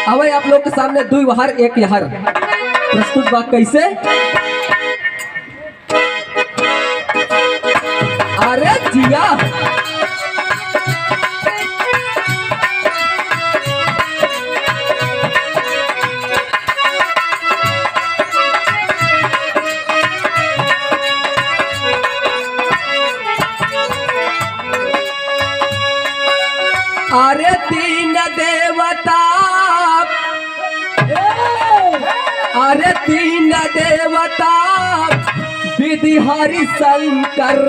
अब आप लोग के सामने दुई वहार एक यहर प्रस्तुत बा कैसे। अरे जिया अरे तीन देवता, अरे तीन देवता विधि हरि शंकर,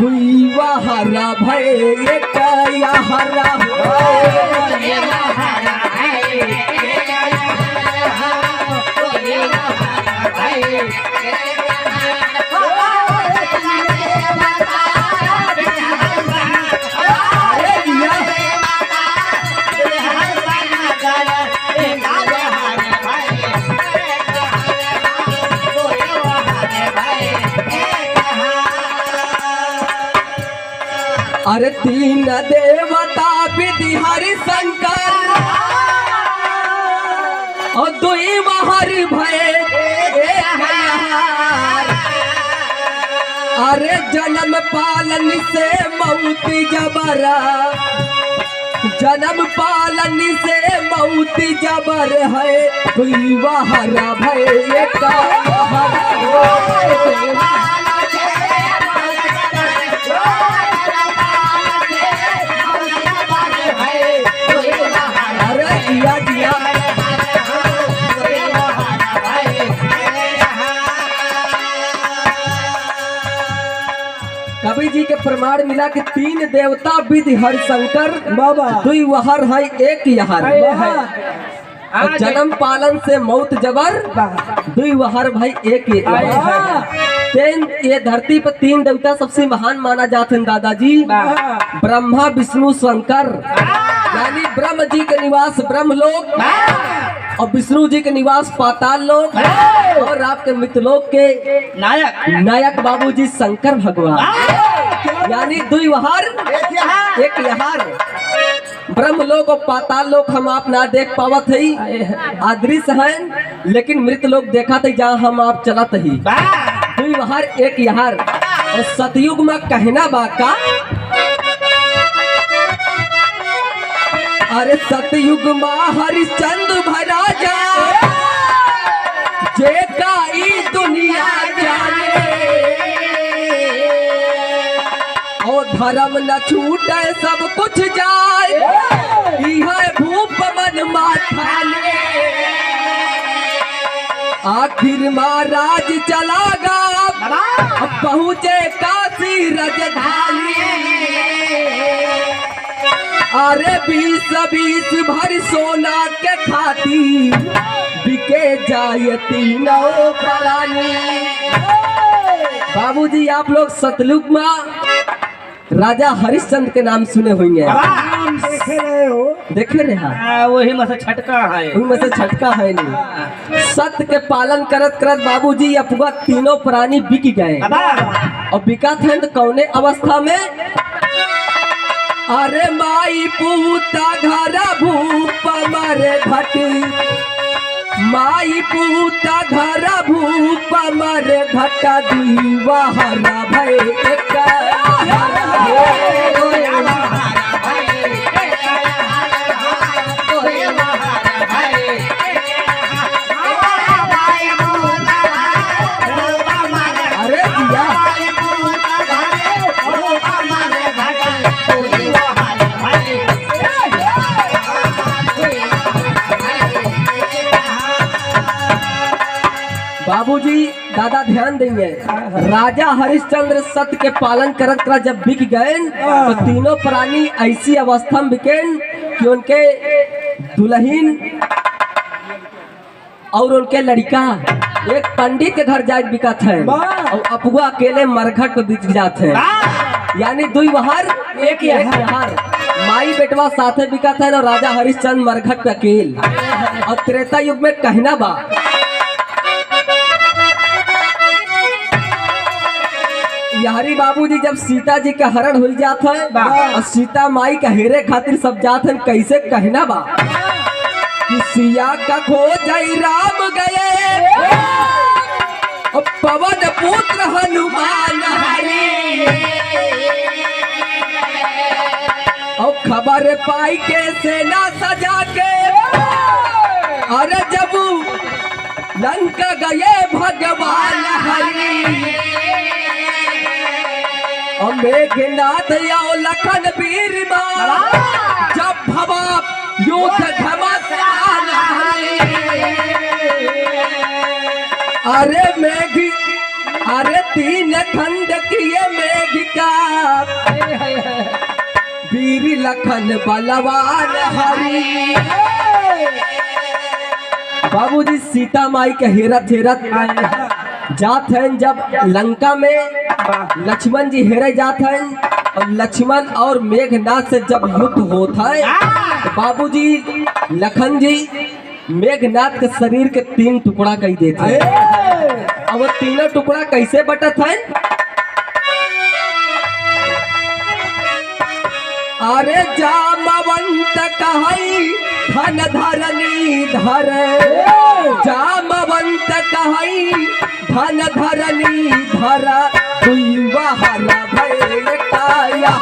दुईवा हरा भय एक हरा अरे तीन देवता विधि हरि शंकर और दुई हरि भय एक हर। अरे जन्म पालन से मौत जबरा, जन्म पालन से मौत जबर है, दुई हरा भय एक हर। कवि जी के प्रमाण मिला कि तीन देवता विधि हरि शंकर बाबा, दुई वहर है एक यहर। जन्म पालन से मौत जबर, दुई वहर भाई एक तीन। ये धरती पर तीन देवता सबसे महान माना जाते हैं दादाजी, ब्रह्मा विष्णु शंकर। यानी ब्रह्म जी के निवास ब्रह्मलोक और विष्णु जी के निवास पाताल लोक और आपके मित्रलोक के नायक बाबूजी शंकर भगवान। यानी दुई वहार एक यहार। ब्रह्मलोक और पाताल लोक हम आप ना देख पावत है, अदृश्य है, लेकिन मृत लोक देखा थे जहाँ हम आप चलत ही। दुई वहार एक यहार। और सतयुग में कहना बाका, अरे सतयुग में हरिश्चंद्र भरा जा, जे का ई दुनिया जाने, और धर्म न छूटे सब कुछ जाए, यह भूप मन माथाने। आखिर महाराज चला गा, पहुँचे काशी राजधानी। अरे 20-20 भर सोना के खाती, बिके जाए तीनों प्राणी। बाबूजी आप लोग सतयुग में राजा हरिश्चंद्र के नाम सुने होंगे, देखे रहे हो? देखे रहे हैं, वही में से छटका है, वही में से छटका है नहीं। सत्य के पालन करत करत बाबूजी अपुआ तीनों प्राणी बिक गए। और बिका थे तो कौने अवस्था में? अरे माई पूता घर भूप मरे घट, माई पूता घर भूप मरे घट, दीवा हरा भय एक। बाबूजी दादा ध्यान देंगे, राजा हरिश्चंद्र सत्य के पालन करत कर जब बिक गए तो तीनों प्राणी ऐसी अवस्था में बिके कि उनके दुल्हन और उनके लड़का एक पंडित के घर जाए बिकत है और अपुआ अकेले मरघट पे बिक जाते हैं। यानी दुई वहार एक यहार। माई बेटवा साथे बिकत है और राजा हरिश्चंद्र मरघट पे अकेल। और त्रेता युग में कहना बा, यारी बाबूजी जब सीता जी का हरण हो जाता है और सीता माई का हेरे खातिर सब जाते हैं, कैसे कहना बा। सिया का खोजई राम गए पवन पुत्र हनुमान हरि और खबर पाई के सेना सजा के अरे जब लंका गए भगवान हरि और मेघनाथ और लखन वीर जब भवा युद्ध घमासान अरे 3 खंड किए मेघ का वीर लखन बलवान हरि। बाबूजी सीता माई के हेरत जात हैं जब लंका में लक्ष्मण जी हेरे जात हैं और लक्ष्मण और मेघनाथ से जब युद्ध होता है तो बाबूजी लखन जी मेघनाथ के शरीर के 3 टुकड़ा कर देते हैं। अब वो 3 टुकड़ा कैसे बटत है? अरे जामवंत कहई धन धरनी धर जामवंत कहई धन धरनी धर दुईवा हर भय काया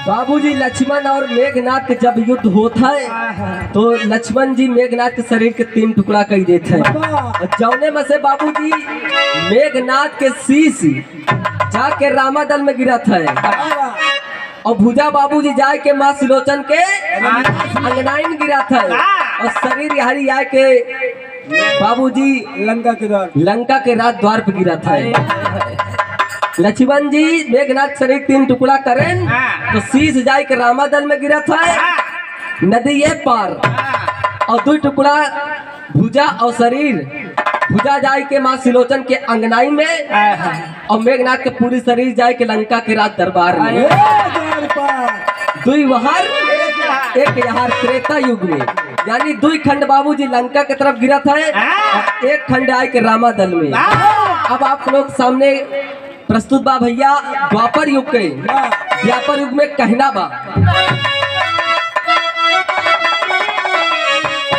बाबूजी लक्ष्मण और मेघनाथ के जब युद्ध होता है तो लक्ष्मण जी मेघनाथ के शरीर के 3 टुकड़ा कर देते हैं और जौने में से बाबूजी मेघनाथ के शीश जाके रामादल में गिरा था और भुजा बाबूजी जाए के माँ सिलोचन के अंगनाई में गिरा था और शरीर यहारी आए के बाबूजी लंका के रात द्वार पे गिरा था। लक्ष्मण जी मेघनाथ शरीर 3 टुकड़ा करें तो शीश जाए के रामादल में गिरा था नदी पार और 2 टुकड़ा भुजा और शरीर भुजा जाए के माँ सिलोचन के अंगनाई में और मेघनाथ के पूरी शरीर जाए के लंका के राज दरबार में 2 वहार 1 यहाँ त्रेता युग में यानी 2 खंड बाबूजी लंका की तरफ गिरा था और 1 खंड आए के रामादल में। अब आप लोग सामने प्रस्तुत बा भैया द्वापर युग के द्वापर युग में कहना बा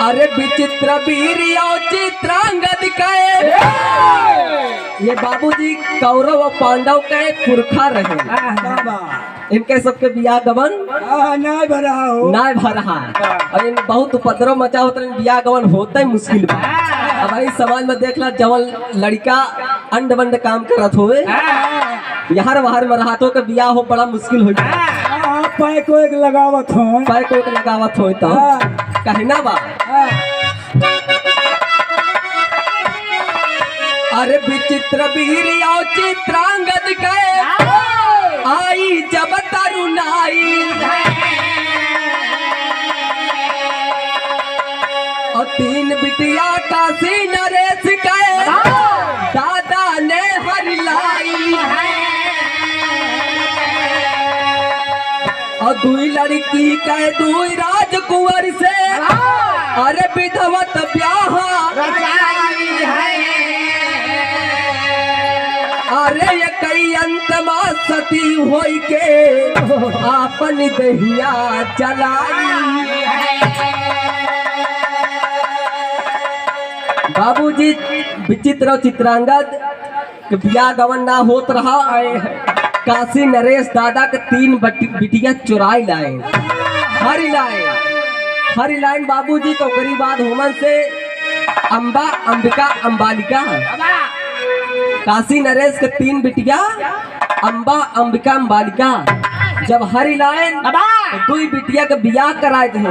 अरे विचित्र वीर चित्रांगद के ये बाबूजी कौरव और पांडव के पुरखा रहे। इनके सबके बियाह गवन नाय भरा और इन बहुत उपद्रव मचा होता है बियाह गवन होता ही मुश्किल बा। अब भाई समाज में देख ला जवन लड़का अंड बंड काम करत होए यहाँ वहां में रहातों के बियाह हो बड़ा मुश्किल हो पैको एक लगावत हो तो कहना बा अरे विचित्र वीर चित्रांगद के आई जब तरुणाई और 3 बिटिया काशी नरेश के दादा ने हरिलाई और 2 लड़की के 2 राजकुंवर से अरे विधवत ब्याह अरे ये कई अंतमा सती होई के आपन दहिया चलाई। बाबूजी विचित्र और चित्रांगद के बियाह गवन ना होत रहा काशी नरेश दादा के 3 बिटिया चुराई लाए हरी लाइन बाबूजी तो करीब बाद होमन से अंबा अंबिका अंबालिका काशी नरेश के 3 बिटिया अंबा अंबिका अंबालिका जब हरी लाइन तो 2 बिटिया के बियाह कराए थे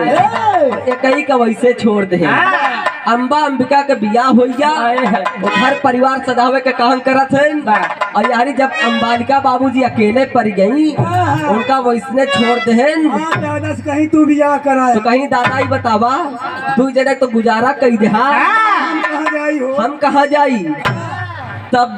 एक ही का वैसे छोड़ दे अंबा अंबिका के बियाह हो गया घर परिवार सजावे के काम करत है और यारी जब अंबालिका बाबूजी अकेले पड़ गई उनका वैसने छोड़ दे कहीं तू बियाह कराए तो कहीं दादा ही बतावा 2 जने तो गुजारा कही दे हम कहा जाई तब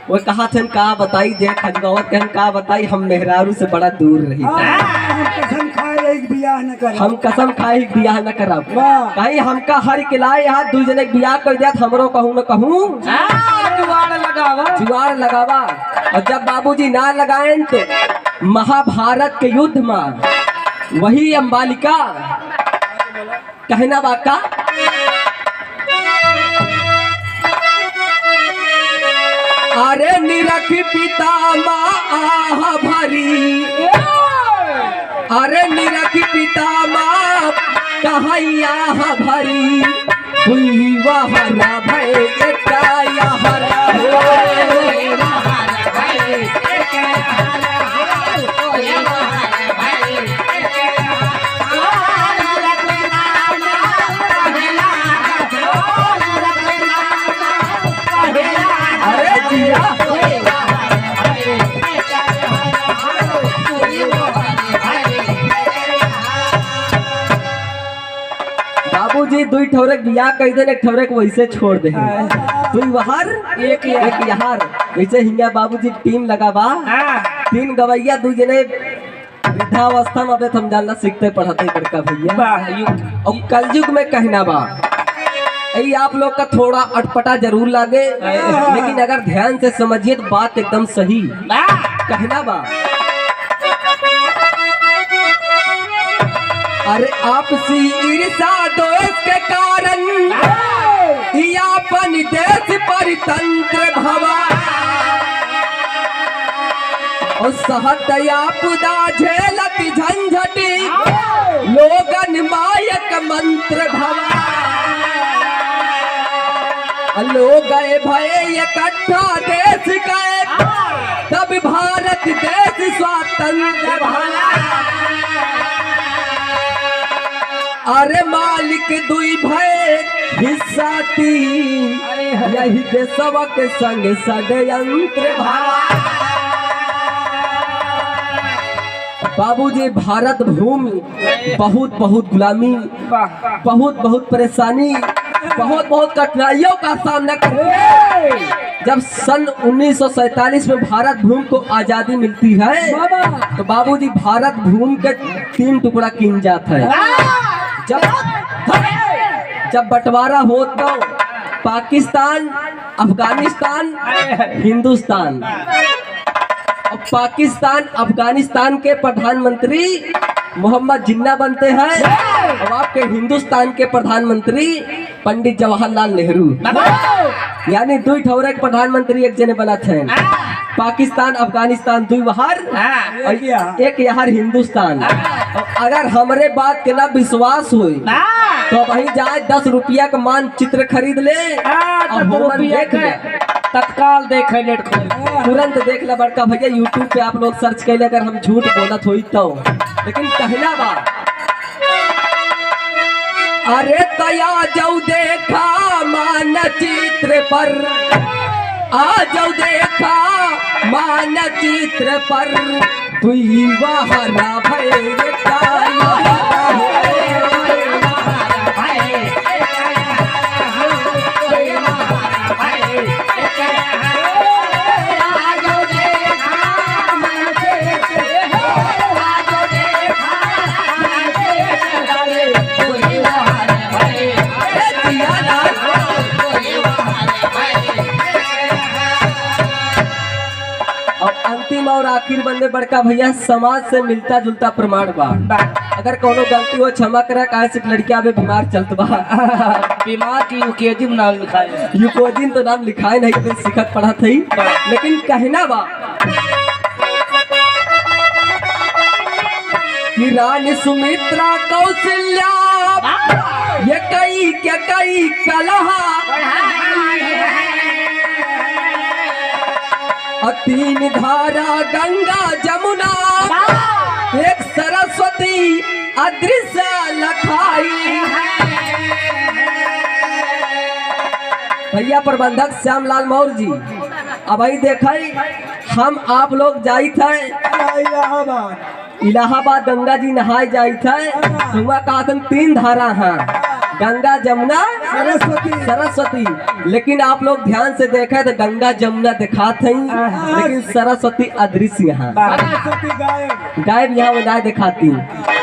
वो कहा थे का बताई जे खजगावत कहन का बताई हम मेहरारू से बड़ा दूर रही हम कसम खाए एक बियाह न करे। हम कसम खाई बियाह न करब वाह। कहीं हमका हर किलाए यहाँ दू जने के बियाह कर दिया हमरो कहूँ न कहूँ जुआर लगावा। और जब बाबूजी ना लगाए तो महाभारत के युद्ध में वही अंबालिका कहना बाका अरे निरख पिता माँ आह भरी अरे निरख पिता माँ कहैया भरी हुई वहना भय एकाया हरा अरे जिया बाबूजी दुई ठौरे बियाह कह दे एक ठौरे को वैसे छोड़ दे दुई वहार एक यहार वैसे हिंगा बाबूजी टीम लगावा तीन गवैया दू जने वृद्धावस्था में हम जानना सीखते पढ़ाते बड़का भैया। और कलयुग में कहना बा यही आप लोग का थोड़ा अटपटा जरूर लागे लेकिन अगर ध्यान से समझिए तो बात एकदम सही कहना बा। अरे आपसी ईर्षा दोष के कारण यापन देश परितंत्र भवा और सहत आपदा झेलत झंझटी लोगन मायक मंत्र भवा लोग गए भय इकट्ठा देश गए तब भारत देश स्वतंत्र भला अरे मालिक दुई भय हिस्सा तीन यही देशवा के संग षड्यंत्र भला। बाबूजी भारत भूमि बहुत बहुत गुलामी बहुत परेशानी बहुत कठिनाइयों का सामना कर जब सन 1947 में भारत भूमि को आजादी मिलती है तो बाबूजी भारत भूमि के 3 टुकड़ा किन जाता है। जब बंटवारा हो तो पाकिस्तान अफगानिस्तान हिंदुस्तान और पाकिस्तान अफगानिस्तान के प्रधानमंत्री मोहम्मद जिन्ना बनते हैं और आपके हिंदुस्तान के प्रधानमंत्री पंडित जवाहरलाल नेहरू यानी दुई ठौरे के प्रधानमंत्री एक जने बना थे। पाकिस्तान अफगानिस्तान दुई वहार एक यहाँ हिंदुस्तान। और अगर हमरे बात के ना विश्वास हो तो वही जाए 10 रुपया का मानचित्र खरीद ले और देख ले तत्काल देख नेट तुरंत देख ले बड़का भैया यूट्यूब पे आप लोग सर्च कर ले अगर हम झूठ बोलत हुई तो। लेकिन कहना बा अरे तया जाऊ देखा मानचित्र पर आ जाऊ देखा मानचित्र पर तुई वहरा भय अंतिम और आखिर बंदे बड़का भैया समाज से मिलता जुलता प्रमाण बा अगर कोनो गलती हो क्षमा करा काहे से लड़किया में बीमार चलत बा बीमार की यूकेजी में नाम लिखा है यूकोजिन तो नाम लिखाए नहीं तो सिखत पढ़ा थी लेकिन कहना बा कि रानी सुमित्रा कौशल्या ये कई कलहा और 3 धारा गंगा जमुना एक सरस्वती अदृश्य लखाई। भैया प्रबंधक श्यामलाल मौर्य जी अब आई देखाई हम आप लोग जाई थे इलाहाबाद गंगा जी नहाए जाई थे हुआ कहा 3 धारा हैं गंगा जमुना सरस्वती सरस्वती। लेकिन आप लोग ध्यान से देखा तो गंगा जमुना दिखात हैं, लेकिन सरस्वती अदृश्य यहाँ सरस्वती गायब गायब यहाँ वो ना दिखाती।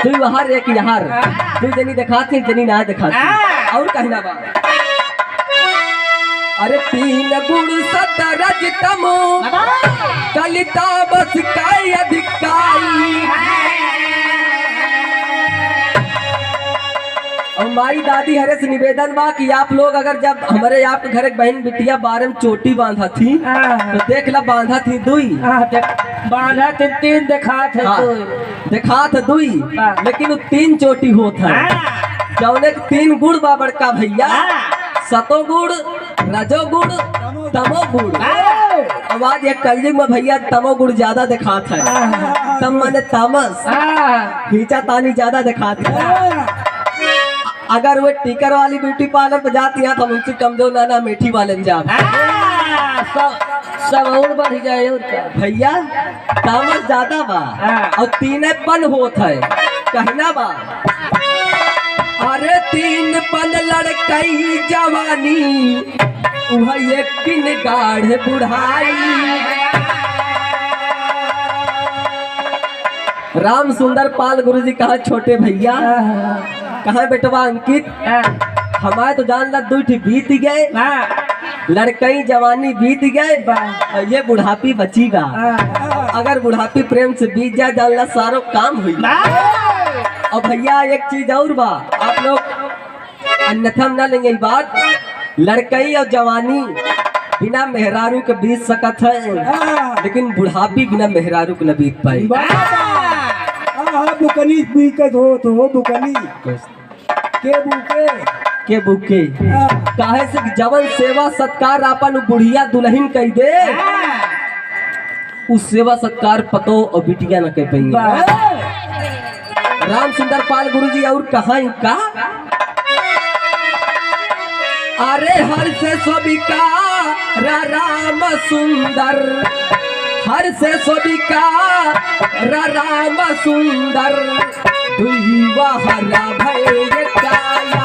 तू वहां एक यहाँ तू जनी दिखाती जनी ना दिखाती। और कहना बा अरे तीन गुण सतरज तमो कलिता बस काय अधिकाई। और माई दादी हरे से निवेदन बा कि आप लोग अगर जब हमारे आप के घर एक बहन बिटिया बारे में चोटी बांधा थी तो देख ला बांधा थी दुई बांधा तीन दिखात है तो देखा था दुई, लेकिन वो तीन चोटी होत है जौने के तीन गुण बा बड़का भैया, सतो गुण रजो गुण तमो गुण। आवाज एक कलयुग में भैया तमो गुण ज्यादा दिखात है, तम माने तामस खींचा तानी ज्यादा दिखात है। अगर वो टीकर वाली ब्यूटी पार्लर पे जाती है तो हम उनसे कमजोर नाना मेठी वाले में जा सब और बढ़ जाए और क्या भैया तामस ज्यादा बा और तीने पन होत है कहना बा। अरे तीन पन लड़कई जवानी वह यकीन गाढ़ बुढ़ाई। राम सुंदर पाल गुरु जी कहा छोटे भैया कहा बेटवा अंकित हमारे तो जान ला दूठी बीत गए, लड़कई जवानी बीत गए, ये बुढ़ापी बची बा। अगर बुढ़ापी प्रेम से बीत जाए जान ला सारो काम हुई। और भैया एक चीज और बा, आप लोग अन्यथा ना लेंगे बात, लड़कई और जवानी बिना मेहरारू के बीत सकत है, लेकिन बुढ़ापी बिना मेहरारू के न बीत पाई। बुकनी बीकत हो तो बुकनी के बुके काहे से जवन सेवा सत्कार अपन बुढ़िया दुल्हन कह दे, उस सेवा सत्कार पतो और बिटिया न कह पाएंगे। राम सुंदर पाल गुरुजी और कहा का अरे हर से सोबिका राम सुंदर, हर से सोबिका राम सुंदर, दुई हरा भय काया